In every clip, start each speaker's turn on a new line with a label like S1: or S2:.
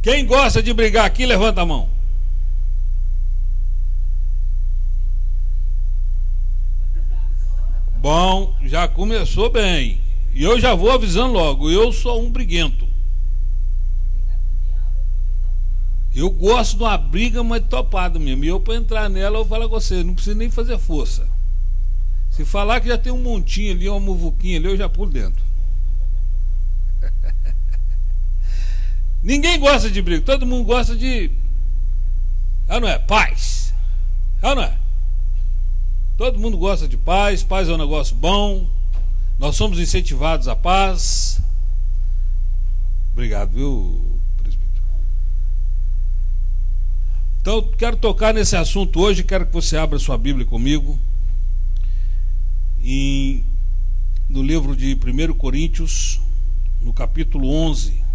S1: Quem gosta de brigar aqui, levanta a mão. Bom, já começou bem. E eu já vou avisando logo, eu sou um briguento. Eu gosto de uma briga, mas topada mesmo. E eu, para entrar nela, eu falo com você, não precisa nem fazer força. Se falar que já tem um montinho ali, uma muvuquinha ali, eu já pulo dentro. Ninguém gosta de briga, todo mundo gosta de... não é? Paz. Não é? Todo mundo gosta de paz, paz é um negócio bom. Nós somos incentivados à paz. Obrigado, viu, presbítero? Então, quero tocar nesse assunto hoje, quero que você abra sua Bíblia comigo. No livro de 1 Coríntios, no capítulo 11.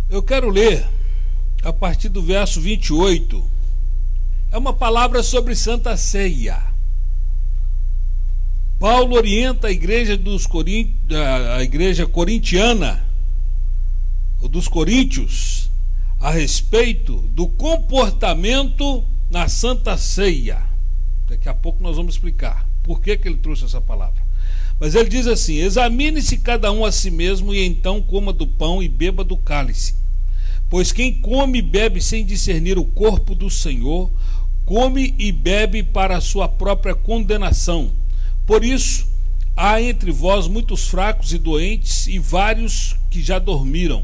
S1: Eu quero ler a partir do verso 28. É uma palavra sobre Santa Ceia. Paulo orienta a igreja a igreja corintiana, ou dos coríntios, a respeito do comportamento na Santa Ceia. Daqui a pouco nós vamos explicar por que ele trouxe essa palavra. Mas ele diz assim: examine-se cada um a si mesmo, e então coma do pão e beba do cálice. Pois quem come e bebe sem discernir o corpo do Senhor, come e bebe para a sua própria condenação. Por isso, há entre vós muitos fracos e doentes, e vários que já dormiram.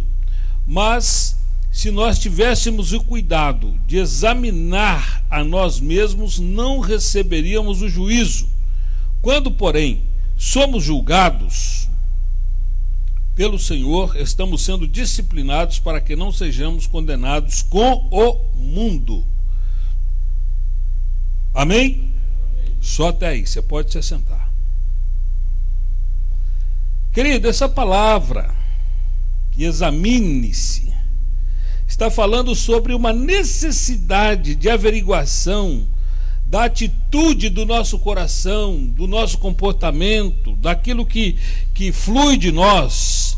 S1: Mas, se nós tivéssemos o cuidado de examinar a nós mesmos, não receberíamos o juízo. Quando, porém, somos julgados pelo Senhor, estamos sendo disciplinados para que não sejamos condenados com o mundo. Amém? Só até aí, você pode se assentar. Querido, essa palavra, examine-se, está falando sobre uma necessidade de averiguação da atitude do nosso coração, do nosso comportamento, daquilo que flui de nós,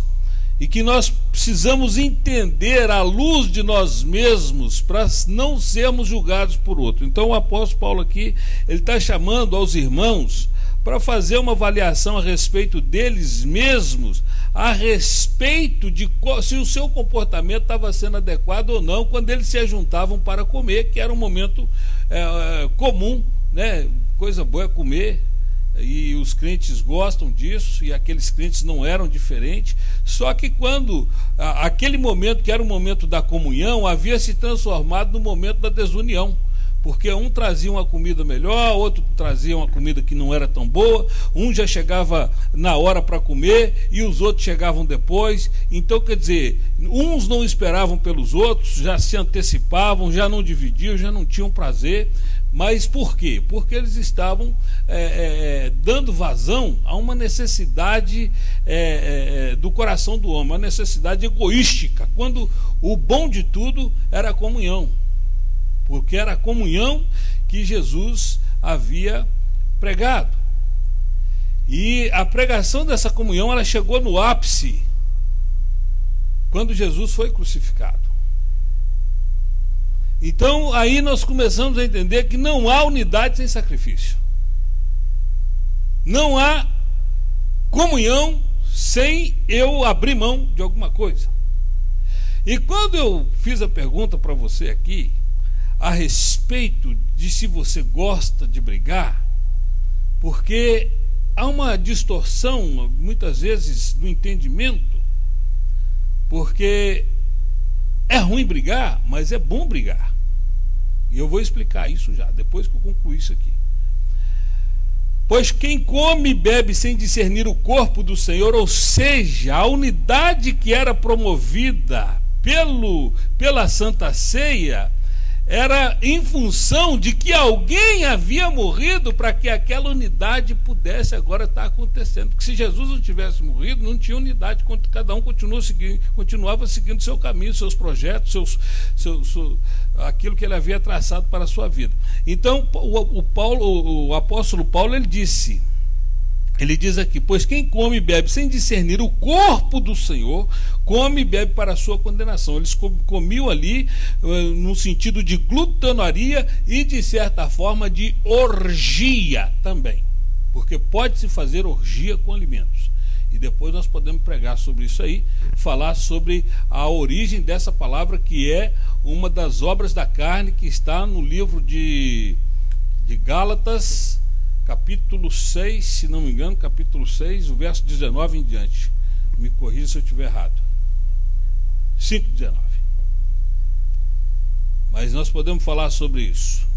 S1: e que nós precisamos entender à luz de nós mesmos para não sermos julgados por outro. Então o apóstolo Paulo aqui, ele está chamando aos irmãos para fazer uma avaliação a respeito deles mesmos, a respeito de se o seu comportamento estava sendo adequado ou não, quando eles se ajuntavam para comer, que era um momento comum, né? Coisa boa é comer, e os crentes gostam disso, e aqueles crentes não eram diferentes. Só que quando aquele momento, que era o momento da comunhão, havia se transformado no momento da desunião, porque um trazia uma comida melhor, outro trazia uma comida que não era tão boa, um já chegava na hora para comer e os outros chegavam depois. Então, quer dizer, uns não esperavam pelos outros, já se antecipavam, já não dividiam, já não tinham prazer. Mas por quê? Porque eles estavam dando vazão a uma necessidade do coração do homem, uma necessidade egoística, quando o bom de tudo era a comunhão, porque era a comunhão que Jesus havia pregado. E a pregação dessa comunhão, ela chegou no ápice quando Jesus foi crucificado. Então aí nós começamos a entender que não há unidade sem sacrifício, não há comunhão sem eu abrir mão de alguma coisa. E quando eu fiz a pergunta para você aqui a respeito de se você gosta de brigar, porque há uma distorção muitas vezes no entendimento, porque é ruim brigar, mas é bom brigar. E eu vou explicar isso já, depois que eu concluir isso aqui. Pois quem come e bebe sem discernir o corpo do Senhor, ou seja, a unidade que era promovida pela Santa Ceia, era em função de que alguém havia morrido para que aquela unidade pudesse agora estar acontecendo. Porque se Jesus não tivesse morrido, não tinha unidade, cada um continuava seguindo seu caminho, seus projetos, aquilo que ele havia traçado para a sua vida. Então, o apóstolo Paulo, ele diz aqui: pois quem come e bebe sem discernir o corpo do Senhor, come e bebe para a sua condenação. Eles comiam ali no sentido de glutonaria e, de certa forma, de orgia também, porque pode-se fazer orgia com alimentos. E depois nós podemos pregar sobre isso aí, falar sobre a origem dessa palavra, que é uma das obras da carne, que está no livro de Gálatas, capítulo 6, se não me engano, capítulo 6, o verso 19 em diante. Me corrija se eu estiver errado. 5:19. Mas nós podemos falar sobre isso.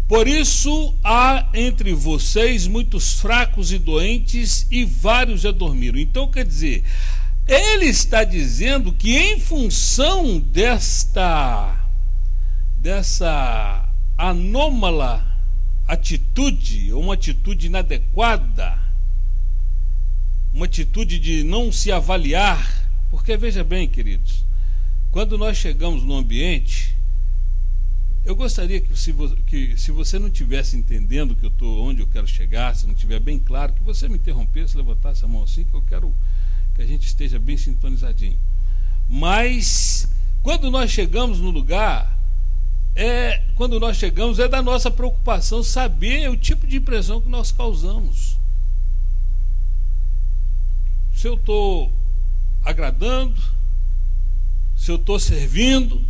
S1: Por isso há entre vocês muitos fracos e doentes, e vários já dormiram. Então, quer dizer, ele está dizendo que em função dessa anômala atitude, ou uma atitude inadequada, uma atitude de não se avaliar, porque veja bem, queridos, quando nós chegamos no ambiente, eu gostaria que se você não estivesse entendendo que onde eu quero chegar, se não estiver bem claro, que você me interrompesse, levantasse a mão assim, que eu quero que a gente esteja bem sintonizadinho. Mas quando nós chegamos no lugar, é da nossa preocupação saber o tipo de impressão que nós causamos. Se eu estou agradando, se eu estou servindo,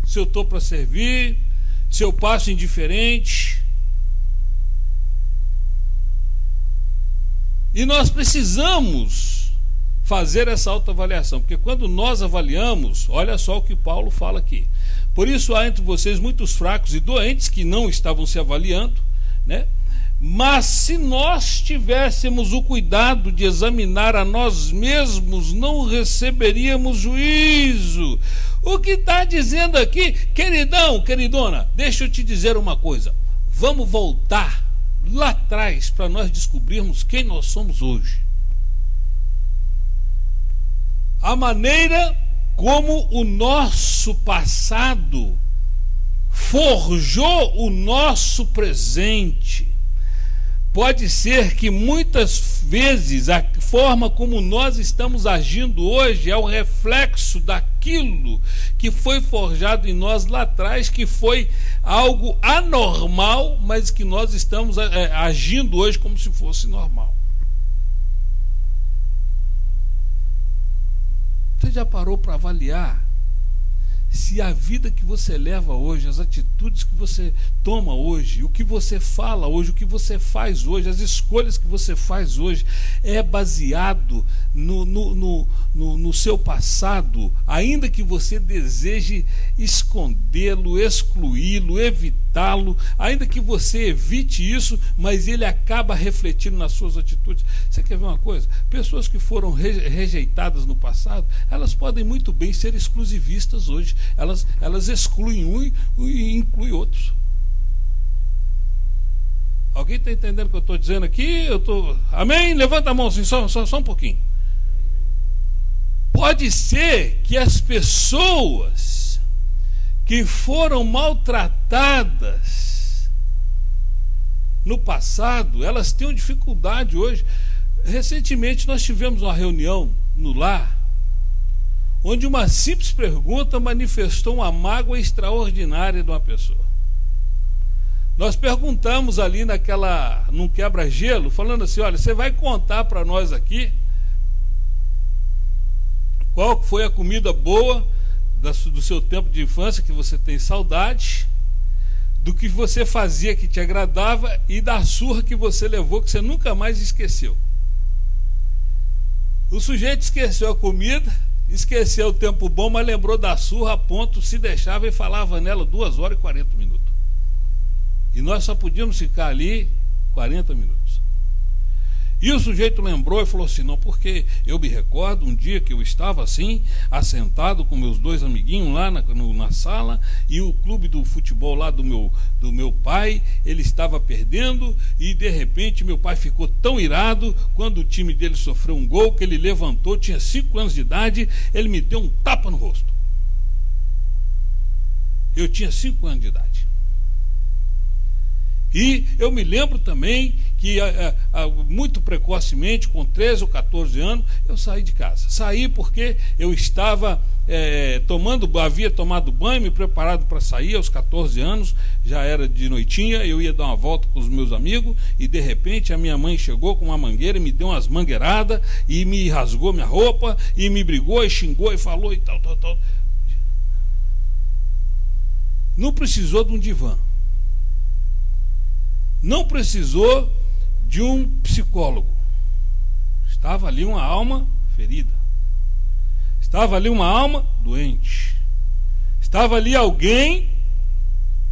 S1: se eu estou para servir, se eu passo indiferente. E nós precisamos fazer essa autoavaliação, porque quando nós avaliamos, olha só o que Paulo fala aqui: por isso há entre vocês muitos fracos e doentes que não estavam se avaliando, né? Mas se nós tivéssemos o cuidado de examinar a nós mesmos, não receberíamos juízo. O que está dizendo aqui, queridão, queridona, deixa eu te dizer uma coisa: vamos voltar lá atrás para nós descobrirmos quem nós somos hoje. A maneira como o nosso passado forjou o nosso presente. Pode ser que muitas vezes a forma como nós estamos agindo hoje é o reflexo daquilo que foi forjado em nós lá atrás, que foi algo anormal, mas que nós estamos agindo hoje como se fosse normal. Você já parou para avaliar se a vida que você leva hoje, as atitudes que você toma hoje, o que você fala hoje, o que você faz hoje, as escolhas que você faz hoje, é baseado no seu passado, ainda que você deseje escondê-lo, excluí-lo, evitá-lo, ainda que você evite isso, mas ele acaba refletindo nas suas atitudes. Você quer ver uma coisa? Pessoas que foram rejeitadas no passado, elas podem muito bem ser exclusivistas hoje. Elas excluem um e incluem outros. Alguém está entendendo o que eu estou dizendo aqui? Amém? Levanta a mão assim, só um pouquinho. Pode ser que as pessoas que foram maltratadas no passado, elas tenham dificuldade hoje. Recentemente nós tivemos uma reunião no lar, onde uma simples pergunta manifestou uma mágoa extraordinária de uma pessoa. Nós perguntamos ali num quebra-gelo, falando assim: olha, você vai contar para nós aqui qual foi a comida boa do seu tempo de infância, que você tem saudade, do que você fazia que te agradava e da surra que você levou, que você nunca mais esqueceu. O sujeito esqueceu a comida, esqueceu o tempo bom, mas lembrou da surra a ponto, se deixava e falava nela 2 horas e 40 minutos. E nós só podíamos ficar ali 40 minutos. E o sujeito lembrou e falou assim: não, porque eu me recordo um dia que eu estava assim, assentado com meus dois amiguinhos lá na sala, e o clube do futebol lá do meu pai, ele estava perdendo, e de repente meu pai ficou tão irado, quando o time dele sofreu um gol, que ele levantou, tinha 5 anos de idade, ele me deu um tapa no rosto. Eu tinha 5 anos de idade. E eu me lembro também que muito precocemente, com 13 ou 14 anos, eu saí de casa. Saí porque eu estava havia tomado banho, me preparado para sair aos 14 anos, já era de noitinha, eu ia dar uma volta com os meus amigos, e de repente a minha mãe chegou com uma mangueira e me deu umas mangueiradas, e me rasgou minha roupa, e me brigou, e xingou, e falou, e tal. Não precisou de um divã. Não precisou de um psicólogo. Estava ali uma alma ferida. Estava ali uma alma doente. Estava ali alguém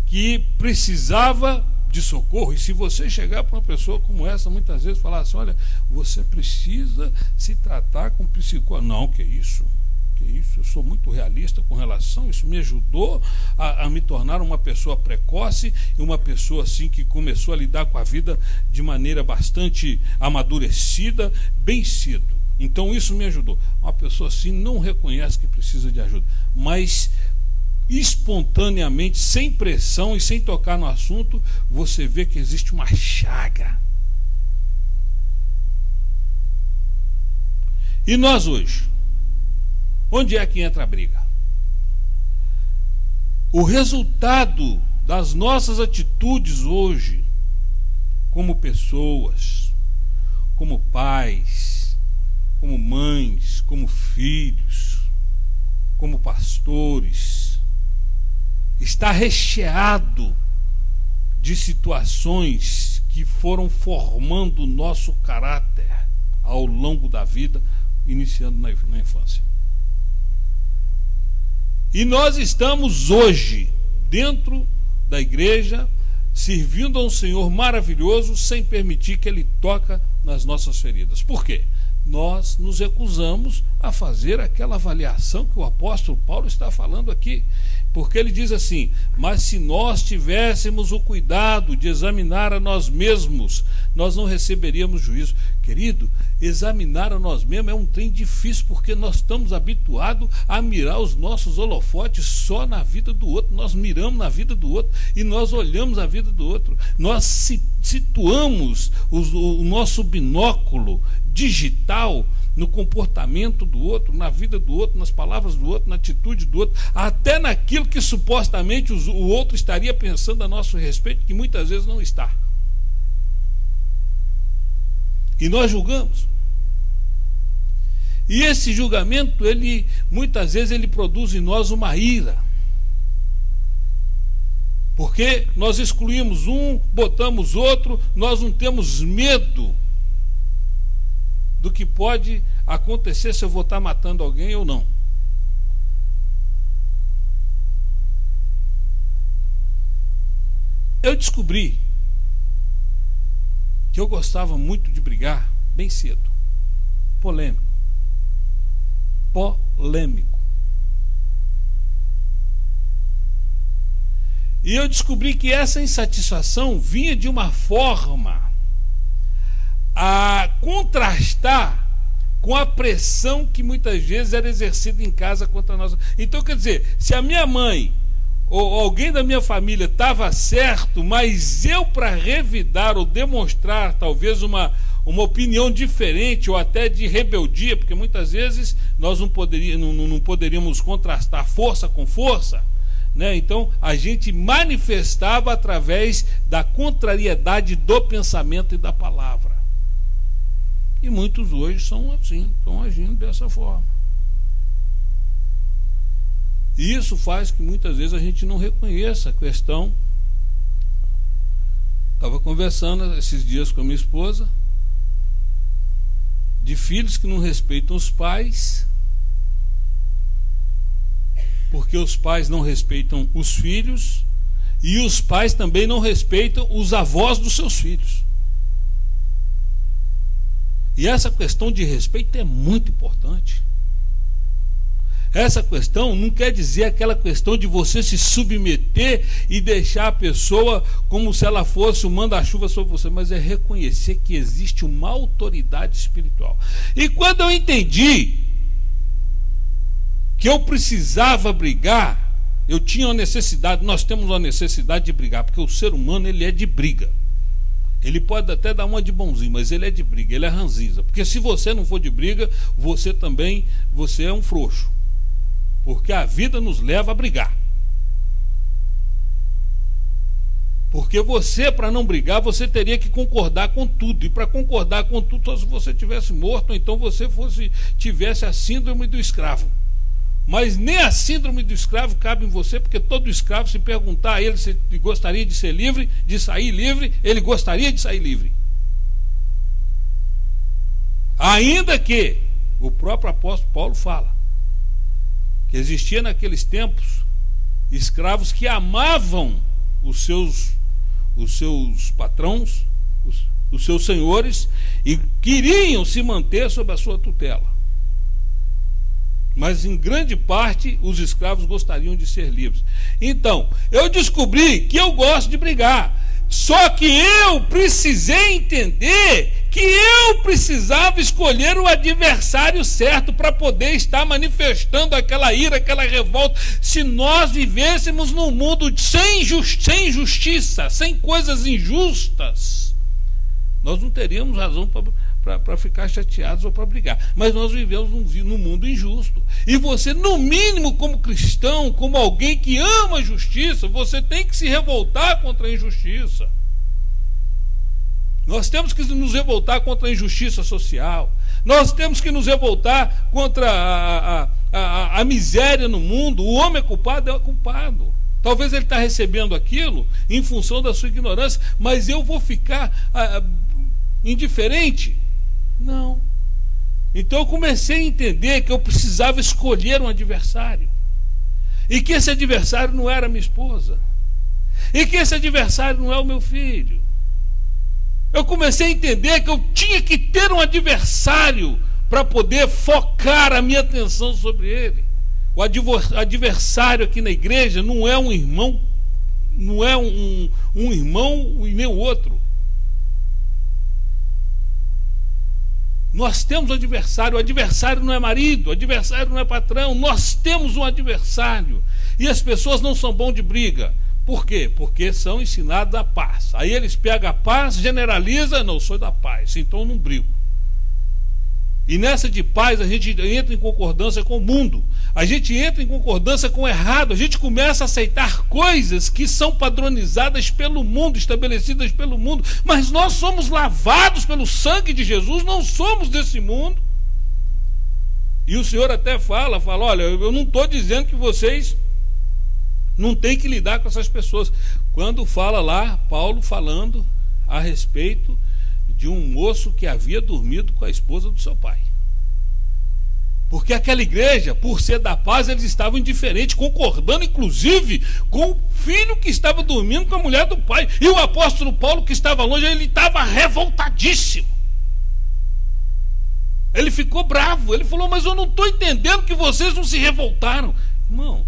S1: que precisava de socorro. E se você chegar para uma pessoa como essa, muitas vezes falar assim: olha, você precisa se tratar com psicólogo. Não, que isso? Eu sou muito realista com relação a isso. Me ajudou a me tornar uma pessoa precoce e uma pessoa assim que começou a lidar com a vida de maneira bastante amadurecida, bem cedo. Então isso me ajudou. Uma pessoa assim não reconhece que precisa de ajuda, mas espontaneamente, sem pressão e sem tocar no assunto, você vê que existe uma chaga. E nós hoje, onde é que entra a briga? O resultado das nossas atitudes hoje, como pessoas, como pais, como mães, como filhos, como pastores, está recheado de situações que foram formando o nosso caráter ao longo da vida, iniciando na infância. E nós estamos hoje dentro da igreja, servindo a um Senhor maravilhoso, sem permitir que Ele toque nas nossas feridas. Por quê? Nós nos recusamos a fazer aquela avaliação que o apóstolo Paulo está falando aqui, porque ele diz assim: mas se nós tivéssemos o cuidado de examinar a nós mesmos, nós não receberíamos juízo. Querido, examinar a nós mesmos é um trem difícil, porque nós estamos habituados a mirar os nossos holofotes só na vida do outro. Nós miramos na vida do outro e nós olhamos a vida do outro. Nós situamos o nosso binóculo digital no comportamento do outro, na vida do outro, nas palavras do outro, na atitude do outro, até naquilo que supostamente o outro estaria pensando a nosso respeito, que muitas vezes não está. E nós julgamos. E esse julgamento, muitas vezes ele produz em nós uma ira. Porque nós excluímos um, botamos outro, nós não temos medo do que pode acontecer se eu vou estar matando alguém ou não. Eu descobri que eu gostava muito de brigar bem cedo. Polêmico. E eu descobri que essa insatisfação vinha de uma forma a contrastar com a pressão que muitas vezes era exercida em casa contra nós. Então, quer dizer, se a minha mãe ou alguém da minha família estava certo, mas eu, para revidar ou demonstrar talvez uma opinião diferente ou até de rebeldia, porque muitas vezes nós não poderíamos contrastar força com força, né? Então a gente manifestava através da contrariedade do pensamento e da palavra. E muitos hoje são assim, estão agindo dessa forma. E isso faz que muitas vezes a gente não reconheça a questão. Estava conversando esses dias com a minha esposa de filhos que não respeitam os pais, porque os pais não respeitam os filhos, e os pais também não respeitam os avós dos seus filhos. E essa questão de respeito é muito importante. Essa questão não quer dizer aquela questão de você se submeter e deixar a pessoa como se ela fosse o manda-chuva sobre você, mas é reconhecer que existe uma autoridade espiritual. E quando eu entendi que eu precisava brigar, eu tinha uma necessidade, nós temos uma necessidade de brigar, porque o ser humano ele é de briga. Ele pode até dar uma de bonzinho, mas ele é de briga, ele é ranzinza. Porque se você não for de briga, você é um frouxo. Porque a vida nos leva a brigar. Porque você, para não brigar, você teria que concordar com tudo. E para concordar com tudo, só se você tivesse morto, ou então você tivesse a síndrome do escravo. Mas nem a síndrome do escravo cabe em você, porque todo escravo, se perguntar a ele se ele gostaria de ser livre, de sair livre, ele gostaria de sair livre. Ainda que o próprio apóstolo Paulo fala que existia naqueles tempos escravos que amavam os seus patrões, os seus senhores, e queriam se manter sob a sua tutela. Mas em grande parte os escravos gostariam de ser livres. Então, eu descobri que eu gosto de brigar. Só que eu precisei entender que eu precisava escolher o adversário certo para poder estar manifestando aquela ira, aquela revolta. Se nós vivêssemos num mundo sem justiça, sem coisas injustas, nós não teríamos razão para ficar chateados ou para brigar. Mas nós vivemos num mundo injusto. E você, no mínimo, como cristão, como alguém que ama a justiça, você tem que se revoltar contra a injustiça. Nós temos que nos revoltar contra a injustiça social. Nós temos que nos revoltar contra a miséria no mundo. O homem é culpado, é culpado. Talvez ele está recebendo aquilo em função da sua ignorância, mas eu vou ficar indiferente? Não. Então eu comecei a entender que eu precisava escolher um adversário. E que esse adversário não era minha esposa. E que esse adversário não é o meu filho. Eu comecei a entender que eu tinha que ter um adversário para poder focar a minha atenção sobre ele. O adversário aqui na igreja não é um irmão, não é um irmão e nem o outro. Nós temos um adversário, o adversário não é marido, o adversário não é patrão, nós temos um adversário. E as pessoas não são bons de briga. Por quê? Porque são ensinados a paz. Aí eles pegam a paz, generalizam, não, sou da paz, então eu não brigo. E nessa de paz a gente entra em concordância com o mundo, a gente entra em concordância com o errado, a gente começa a aceitar coisas que são padronizadas pelo mundo, estabelecidas pelo mundo, mas nós somos lavados pelo sangue de Jesus, não somos desse mundo. E o Senhor até fala, olha, eu não estou dizendo que vocês não têm que lidar com essas pessoas. Quando fala lá, Paulo falando a respeito de um moço que havia dormido com a esposa do seu pai. Porque aquela igreja, por ser da paz, eles estavam indiferentes, concordando inclusive com o filho que estava dormindo com a mulher do pai. E o apóstolo Paulo, que estava longe, ele estava revoltadíssimo. Ele ficou bravo, ele falou, mas eu não estou entendendo que vocês não se revoltaram. Irmãos,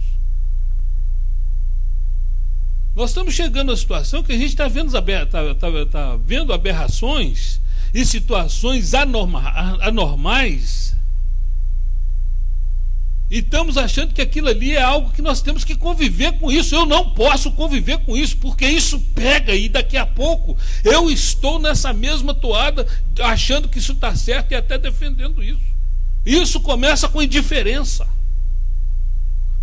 S1: nós estamos chegando a situação que a gente está vendo, vendo aberrações e situações anormais, e estamos achando que aquilo ali é algo que nós temos que conviver com isso. Eu não posso conviver com isso, porque isso pega, e daqui a pouco eu estou nessa mesma toada, achando que isso está certo e até defendendo isso. Isso começa com indiferença.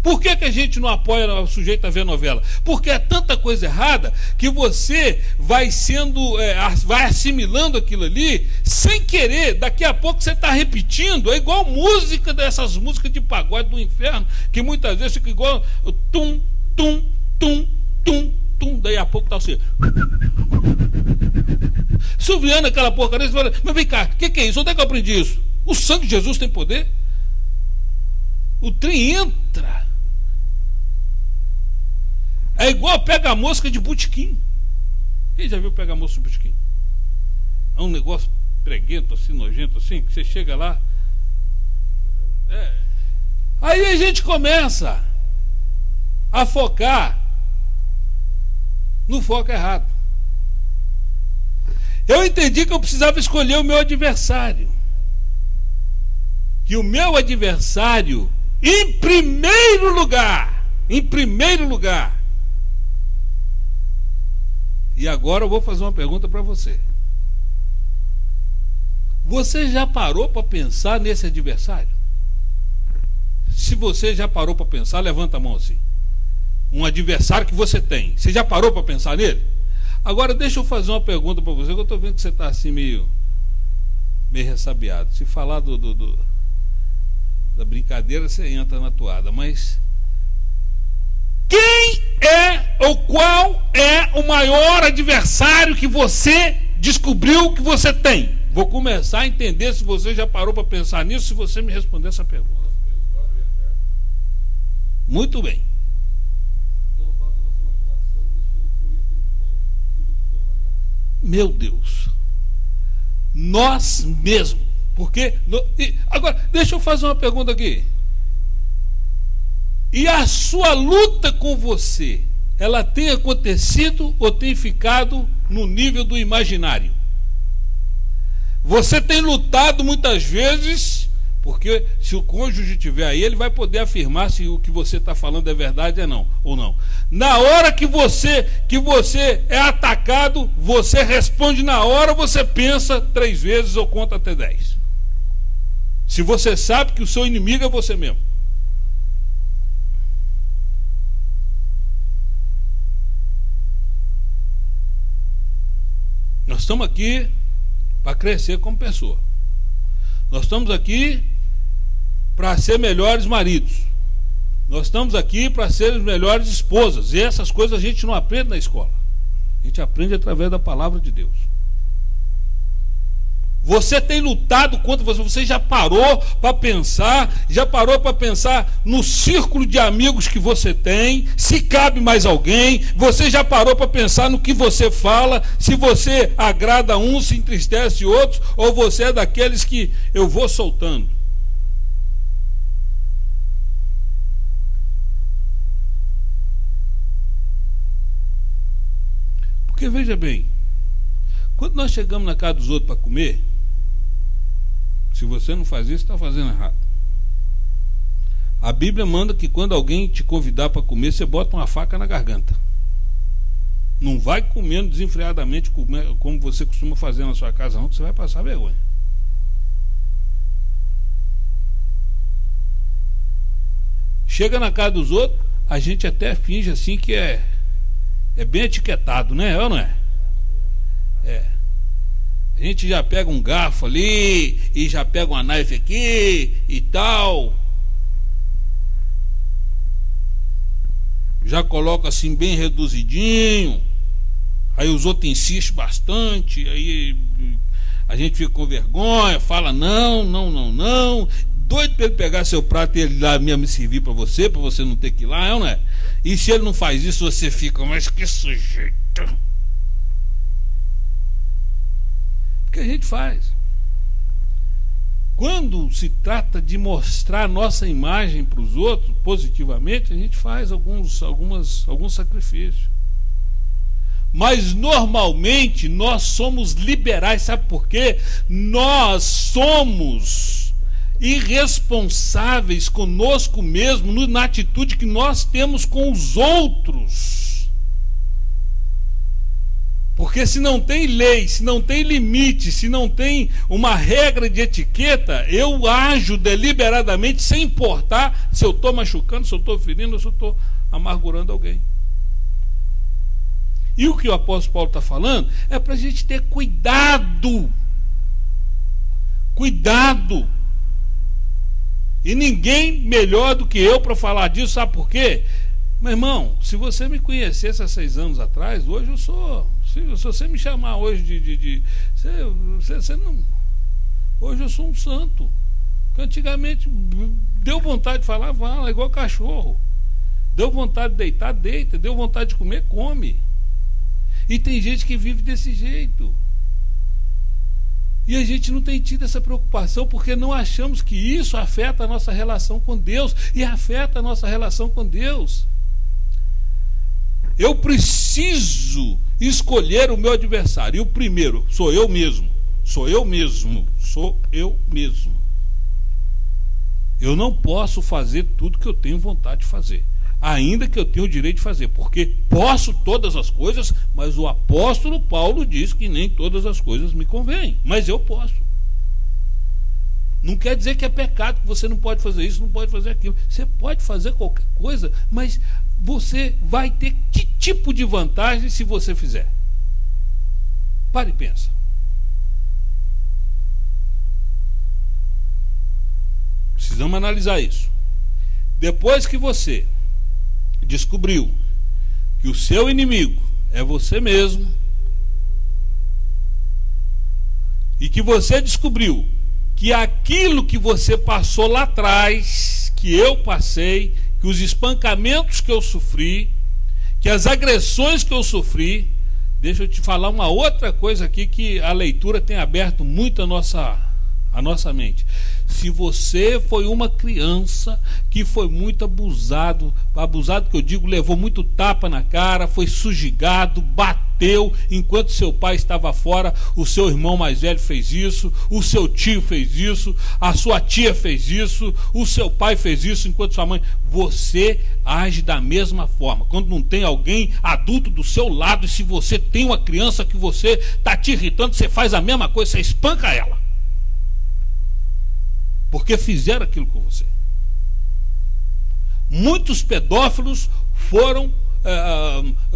S1: Por que a gente não apoia o sujeito a ver novela? Porque é tanta coisa errada que você vai vai assimilando aquilo ali sem querer. Daqui a pouco você está repetindo. É igual música dessas músicas de pagode do inferno, que muitas vezes fica igual tum, tum, tum, tum, tum. Daí a pouco está assim. Suviando aquela porcaria, você fala, mas vem cá, o que é isso? Onde é que eu aprendi isso? O sangue de Jesus tem poder? O trem entra. É igual pega a mosca de botequim. Quem já viu pegar a mosca de botequim? É um negócio preguento, assim, nojento, assim, que você chega lá. Aí a gente começa a focar no foco errado. Eu entendi que eu precisava escolher o meu adversário. Que o meu adversário, em primeiro lugar, e agora eu vou fazer uma pergunta para você. Você já parou para pensar nesse adversário? Se você já parou para pensar, levanta a mão assim. Um adversário que você tem. Você já parou para pensar nele? Agora deixa eu fazer uma pergunta para você, que eu estou vendo que você está assim meio ressabiado. Se falar da brincadeira, você entra na toada. Mas quem é ou qual é o maior adversário que você descobriu que você tem? Vou começar a entender se você já parou para pensar nisso, se você me responder essa pergunta. Muito bem. Meu Deus. Nós mesmos. Porque. Agora, deixa eu fazer uma pergunta aqui. E a sua luta com você, ela tem acontecido ou tem ficado no nível do imaginário? Você tem lutado muitas vezes, porque se o cônjuge estiver aí, ele vai poder afirmar se o que você está falando é verdade ou não. Na hora que você é atacado, você responde na hora, você pensa 3 vezes ou conta até 10. Se você sabe que o seu inimigo é você mesmo. Nós estamos aqui para crescer como pessoa. Nós estamos aqui para ser melhores maridos. Nós estamos aqui para ser melhores esposas. E essas coisas a gente não aprende na escola. A gente aprende através da palavra de Deus. Você tem lutado contra você já parou para pensar, no círculo de amigos que você tem, se cabe mais alguém, você já parou para pensar no que você fala, se você agrada um, se entristece outros, ou você é daqueles que eu vou soltando. Porque veja bem, quando nós chegamos na casa dos outros para comer, se você não faz isso, está fazendo errado. A Bíblia manda que quando alguém te convidar para comer, você bota uma faca na garganta. Não vai comendo desenfreadamente como você costuma fazer na sua casa, não, que você vai passar vergonha. Chega na casa dos outros, a gente até finge assim que é bem etiquetado, né? É ou não é? A gente já pega um garfo ali e já pega uma knife aqui e tal. Já coloca assim bem reduzidinho. Aí os outros insistem bastante. Aí a gente fica com vergonha, fala não. Doido para ele pegar seu prato e ele lá mesmo servir para você não ter que ir lá, não é? E se ele não faz isso, você fica, mas que sujeito. Que a gente faz. Quando se trata de mostrar a nossa imagem para os outros positivamente, a gente faz alguns sacrifícios. Mas normalmente nós somos liberais, sabe por quê? Nós somos irresponsáveis conosco mesmo na atitude que nós temos com os outros. Porque se não tem lei, se não tem limite, se não tem uma regra de etiqueta, eu ajo deliberadamente sem importar se eu estou machucando, se eu estou ferindo, ou se eu estou amargurando alguém. E o que o apóstolo Paulo está falando é para a gente ter cuidado. Cuidado. E ninguém melhor do que eu para falar disso, sabe por quê? Meu irmão, se você me conhecesse há 6 anos atrás, hoje eu sou... Se você me chamar hoje você não, hoje eu sou um santo. Porque antigamente deu vontade de falar, fala, igual cachorro. Deu vontade de deitar, deita. Deu vontade de comer, come. E tem gente que vive desse jeito. E a gente não tem tido essa preocupação porque não achamos que isso afeta a nossa relação com Deus, e afeta a nossa relação com Deus. Eu preciso escolher o meu adversário, e o primeiro sou eu mesmo. Sou eu mesmo. Eu não posso fazer tudo que eu tenho vontade de fazer, ainda que eu tenha o direito de fazer, porque posso todas as coisas, mas o apóstolo Paulo diz que nem todas as coisas me convêm, mas eu posso. Não quer dizer que é pecado, que você não pode fazer isso, não pode fazer aquilo. Você pode fazer qualquer coisa, mas você vai ter que tipo de vantagem se você fizer? Pare e pensa. Precisamos analisar isso. Depois que você descobriu que o seu inimigo é você mesmo, e que você descobriu que aquilo que você passou lá atrás, que eu passei, que os espancamentos que eu sofri, que as agressões que eu sofri, deixa eu te falar uma outra coisa aqui que a leitura tem aberto muito a nossa mente. Se você foi uma criança que foi muito abusado que eu digo, levou muito tapa na cara, foi sujigado, bateu enquanto seu pai estava fora, o seu irmão mais velho fez isso, o seu tio fez isso, a sua tia fez isso, o seu pai fez isso enquanto sua mãe, você age da mesma forma. Quando não tem alguém adulto do seu lado, e se você tem uma criança que você está te irritando, você faz a mesma coisa, você espanca ela, porque fizeram aquilo com você. Muitos pedófilos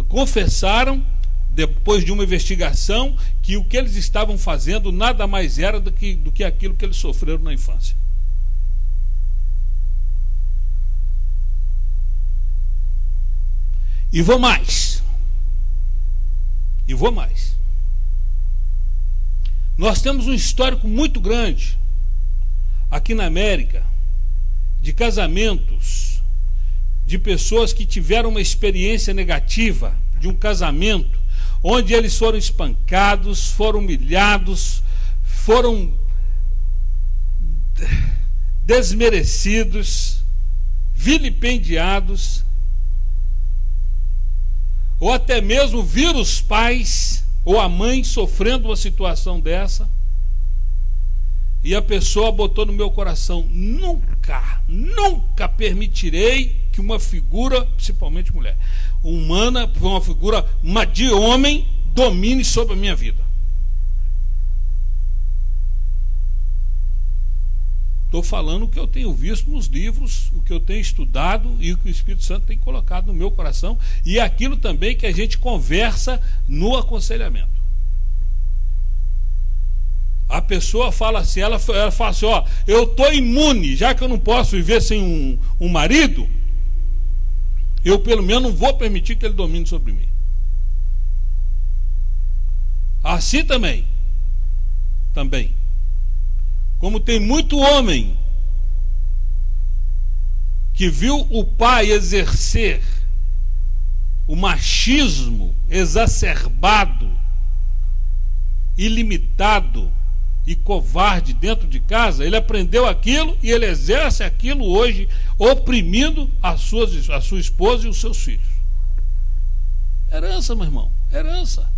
S1: confessaram, depois de uma investigação, que o que eles estavam fazendo nada mais era do que aquilo que eles sofreram na infância. E vou mais. Nós temos um histórico muito grande aqui na América de casamentos, de pessoas que tiveram uma experiência negativa de um casamento, onde eles foram espancados, foram humilhados, foram desmerecidos, vilipendiados, ou até mesmo viram os pais ou a mãe sofrendo uma situação dessa, e a pessoa botou no meu coração: nunca permitirei que uma figura, principalmente mulher, humana, uma figura de homem, domine sobre a minha vida. Estou falando o que eu tenho visto nos livros, o que eu tenho estudado e o que o Espírito Santo tem colocado no meu coração, e aquilo também que a gente conversa no aconselhamento. A pessoa fala assim, ela fala assim: ó, eu estou imune, já que eu não posso viver sem um marido, eu pelo menos não vou permitir que ele domine sobre mim. Assim também, como tem muito homem que viu o pai exercer o machismo exacerbado, ilimitado e covarde dentro de casa, ele aprendeu aquilo e ele exerce aquilo hoje, oprimindo a sua esposa e os seus filhos. Herança, meu irmão, herança.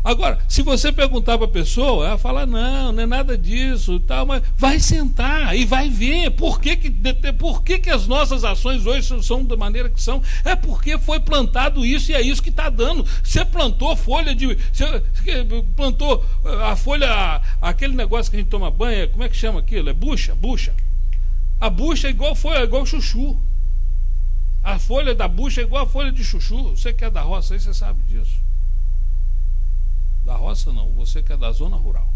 S1: Agora, se você perguntar para a pessoa, ela fala: não é nada disso, tal, mas vai sentar e vai ver por que as nossas ações hoje são da maneira que são. É porque foi plantado isso e é isso que está dando. Você plantou folha você plantou a folha, aquele negócio que a gente toma banho, como é que chama aquilo? É bucha. A bucha é igual chuchu. A folha da bucha é igual a folha de chuchu. Você que é da roça aí, você sabe disso. Da roça não, você que é da zona rural.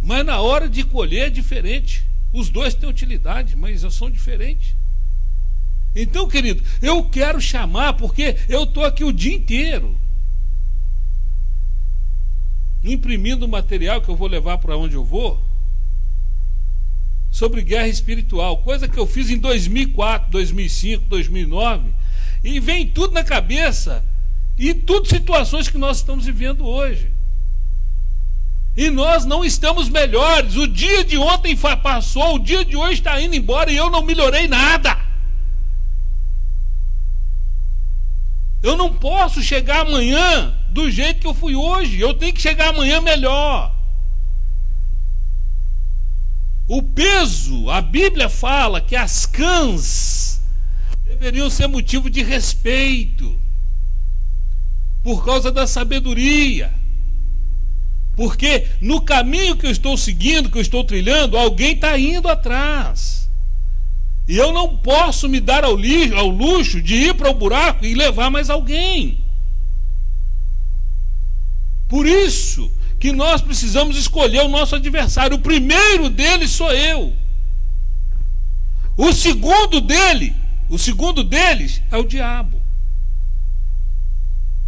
S1: Mas na hora de colher é diferente. Os dois têm utilidade, mas são diferentes. Então, querido, eu quero chamar, porque eu estou aqui o dia inteiro imprimindo material que eu vou levar para onde eu vou, sobre guerra espiritual, coisa que eu fiz em 2004, 2005, 2009, e vem tudo na cabeça, E tudo situações que nós estamos vivendo hoje. E nós não estamos melhores. O dia de ontem passou, o dia de hoje está indo embora e eu não melhorei nada. Eu não posso chegar amanhã do jeito que eu fui hoje. Eu tenho que chegar amanhã melhor. O peso, a Bíblia fala que as cãs deveriam ser motivo de respeito, por causa da sabedoria. Porque no caminho que eu estou seguindo, que eu estou trilhando, alguém está indo atrás. E eu não posso me dar ao luxo de ir para o buraco e levar mais alguém. Por isso que nós precisamos escolher o nosso adversário. O primeiro deles sou eu. O segundo deles é o diabo,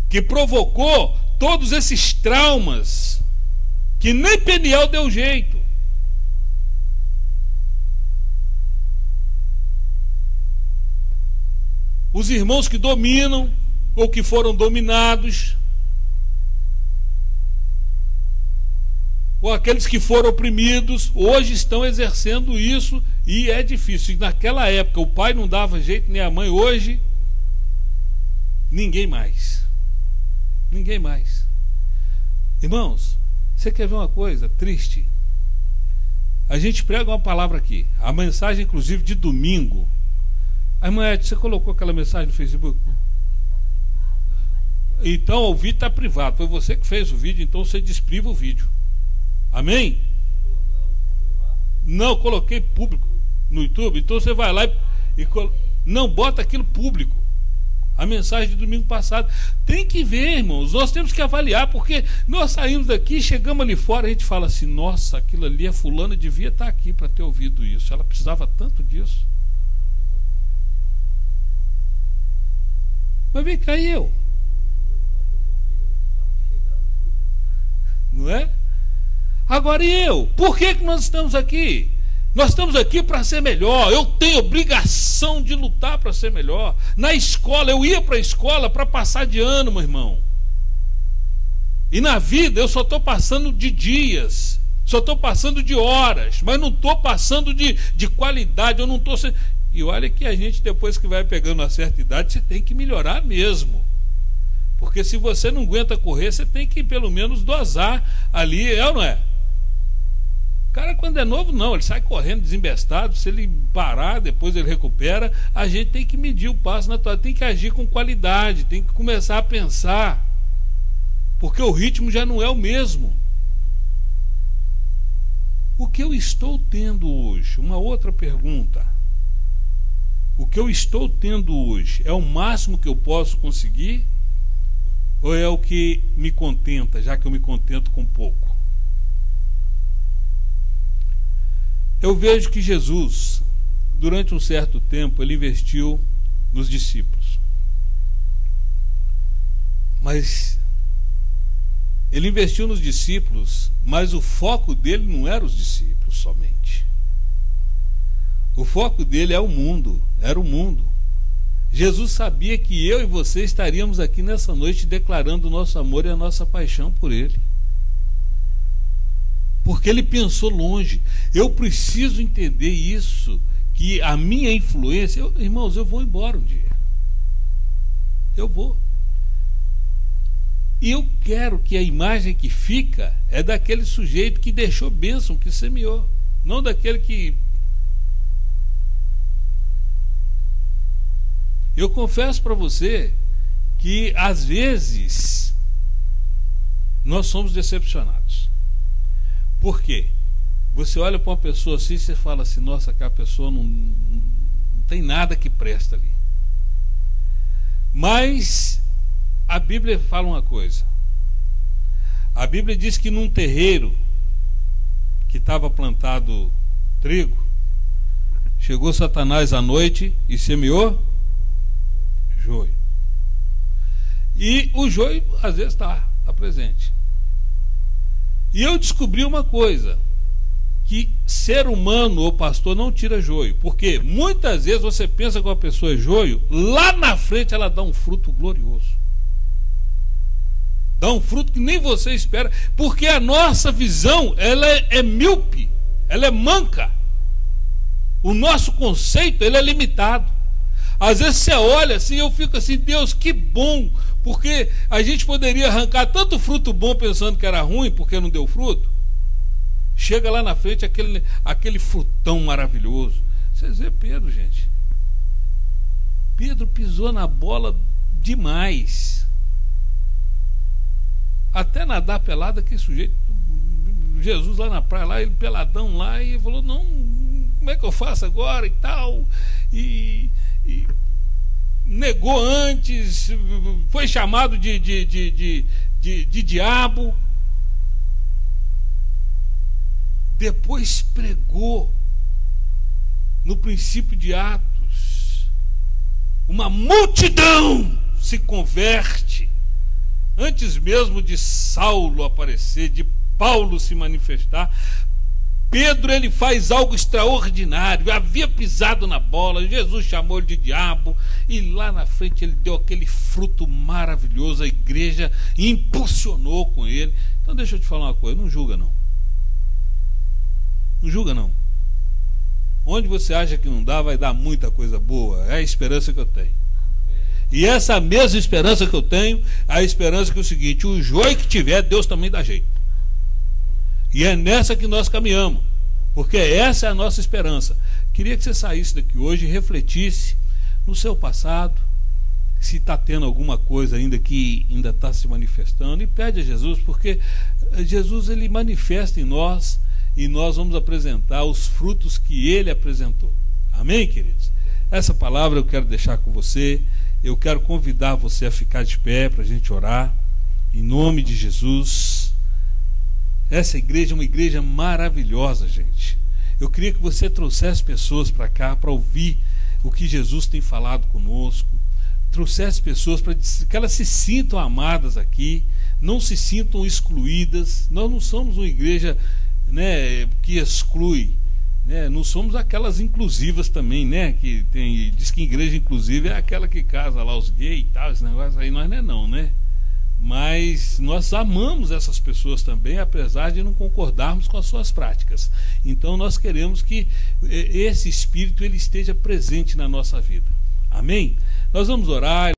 S1: que provocou todos esses traumas que nem Peniel deu jeito. Os irmãos que dominam ou que foram dominados, ou aqueles que foram oprimidos, hoje estão exercendo isso, e é difícil. E naquela época o pai não dava jeito, nem a mãe. Hoje ninguém mais. Ninguém mais. Irmãos, você quer ver uma coisa triste? A gente prega uma palavra aqui, a mensagem inclusive de domingo. A irmã Ed, você colocou aquela mensagem no Facebook? Então o vídeo está privado. Foi você que fez o vídeo, então você despriva o vídeo. Amém? Não, coloquei público no YouTube. Então você vai lá não, bota aquilo público. A mensagem de domingo passado. Tem que ver, irmãos. Nós temos que avaliar, porque nós saímos daqui, chegamos ali fora, a gente fala assim: nossa, aquilo ali, a fulana devia estar aqui para ter ouvido isso. Ela precisava tanto disso. Mas vem cá, e eu? Não é? Agora, e eu? Por que nós estamos aqui? Nós estamos aqui para ser melhor. Eu tenho obrigação de lutar para ser melhor. Na escola, eu ia para a escola para passar de ano, meu irmão. E na vida eu só estou passando de dias, só estou passando de horas, mas não estou passando de qualidade. Eu não estou sendo... E olha que a gente, depois que vai pegando uma certa idade, você tem que melhorar mesmo. Porque se você não aguenta correr, você tem que pelo menos dosar ali, é ou não é? O cara, quando é novo, não, ele sai correndo desembestado. Se ele parar, depois ele recupera. A gente tem que medir o passo na toada, tem que agir com qualidade, tem que começar a pensar, porque o ritmo já não é o mesmo. O que eu estou tendo hoje? Uma outra pergunta. O que eu estou tendo hoje é o máximo que eu posso conseguir? Ou é o que me contenta, já que eu me contento com pouco? Eu vejo que Jesus, durante um certo tempo, ele investiu nos discípulos. Mas ele investiu nos discípulos, mas o foco dele não era os discípulos somente. O foco dele é o mundo, era o mundo. Jesus sabia que eu e você estaríamos aqui nessa noite declarando o nosso amor e a nossa paixão por ele. Porque ele pensou longe. Eu preciso entender isso, que a minha influência... irmãos, eu vou embora um dia. Eu vou. E eu quero que a imagem que fica é daquele sujeito que deixou bênção, que semeou. Não daquele que... Eu confesso para você que às vezes nós somos decepcionados. Por quê? Você olha para uma pessoa assim e você fala assim: nossa, aquela pessoa não tem nada que presta ali. Mas a Bíblia fala uma coisa. A Bíblia diz que num terreiro que estava plantado trigo, chegou Satanás à noite e semeou joio. E o joio às vezes está presente. E eu descobri uma coisa, que ser humano ou pastor não tira joio, porque muitas vezes você pensa que uma pessoa é joio, lá na frente ela dá um fruto glorioso. Dá um fruto que nem você espera, porque a nossa visão, ela é míope, ela é manca. O nosso conceito, ele é limitado. Às vezes você olha assim, eu fico assim, Deus, que bom, porque a gente poderia arrancar tanto fruto bom pensando que era ruim, porque não deu fruto. Chega lá na frente aquele frutão maravilhoso. Vocês vê Pedro, gente. Pedro pisou na bola demais. Até nadar pelado, aquele sujeito, Jesus lá na praia, lá, ele peladão lá, e falou, não, como é que eu faço agora e tal? E negou antes, foi chamado de diabo. Depois pregou no princípio de Atos. Uma multidão se converte. Antes mesmo de Saulo aparecer, de Paulo se manifestar, Pedro, ele faz algo extraordinário. Havia pisado na bola, Jesus chamou ele de diabo, e lá na frente ele deu aquele fruto maravilhoso. A igreja impulsionou com ele. Então deixa eu te falar uma coisa, não julga não. Não julga não. Onde você acha que não dá, vai dar muita coisa boa. É a esperança que eu tenho. E essa mesma esperança que eu tenho, a esperança que é o seguinte: o joio que tiver, Deus também dá jeito. E é nessa que nós caminhamos, porque essa é a nossa esperança. Queria que você saísse daqui hoje e refletisse no seu passado, se está tendo alguma coisa ainda que ainda está se manifestando, e pede a Jesus, porque Jesus, ele manifesta em nós, e nós vamos apresentar os frutos que ele apresentou. Amém, queridos? Essa palavra eu quero deixar com você. Eu quero convidar você a ficar de pé para a gente orar, em nome de Jesus. Essa igreja é uma igreja maravilhosa, gente. Eu queria que você trouxesse pessoas para cá para ouvir o que Jesus tem falado conosco, trouxesse pessoas para que elas se sintam amadas aqui, não se sintam excluídas. Nós não somos uma igreja, né, que exclui, né? Não somos aquelas inclusivas também, né? Que diz que igreja inclusiva é aquela que casa lá os gays e tal, esse negócio aí nós não, né? Mas nós amamos essas pessoas também, apesar de não concordarmos com as suas práticas. Então nós queremos que esse espírito ele esteja presente na nossa vida. Amém? Nós vamos orar.